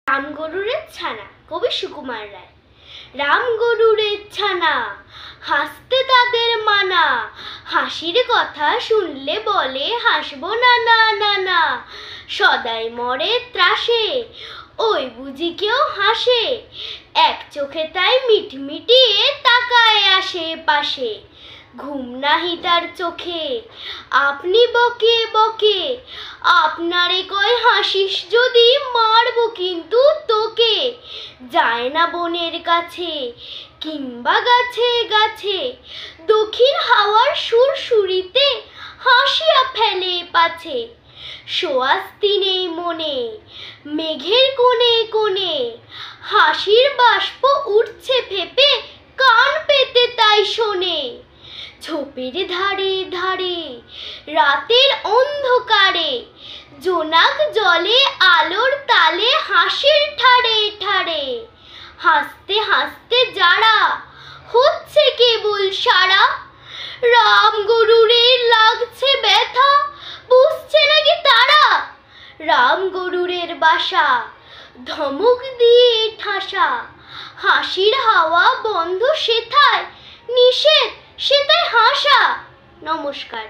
রাম গরুরের ছানা, কবি সুকুমার রায়। রাম গরুরের ছানা, হাসতে তাদের মানা, হাসির কথা শুনলে বলে হাসবো না না না না, সদাই মরে ত্রাসে ওই বুঝি কেউ হাসে, এক চোখে তাই মিটমিটিয়ে তাকায় আশেপাশে, ঘুম নাহি তার চোখে আপনি বকে বকে, আপনারে কয় হাসিস যদি মারবো কিন্তু তোকে, যায় না বনের কাছে কিংবা গাছে গাছে, দক্ষিণ হাওয়ার সুরসুরিতে হাসিয়া ফেলে পাছে, সোয়াস্তি নেই মনে মেঘের কোণে কোণে, হাসির বাষ্প উঠছে ফেপে কান পেতে তাই শোনে, ঝোপের ধারে ধারে রাতের অন্ধকারে, জোনাক জলে আলোর তালে হাসির ঠাড়ে ঠাড়ে, হাসতে হাসতে যারা হচ্ছে কেবল সারা, রাম গরুরের লাগছে ব্যথা বুঝছে নাকি তারা, রাম গরুরের বাসা ধমক দিয়ে ঠাসা, হাসির হাওয়া বন্ধ সেথায় নিষেধ সেথায় হাসা। নমস্কার।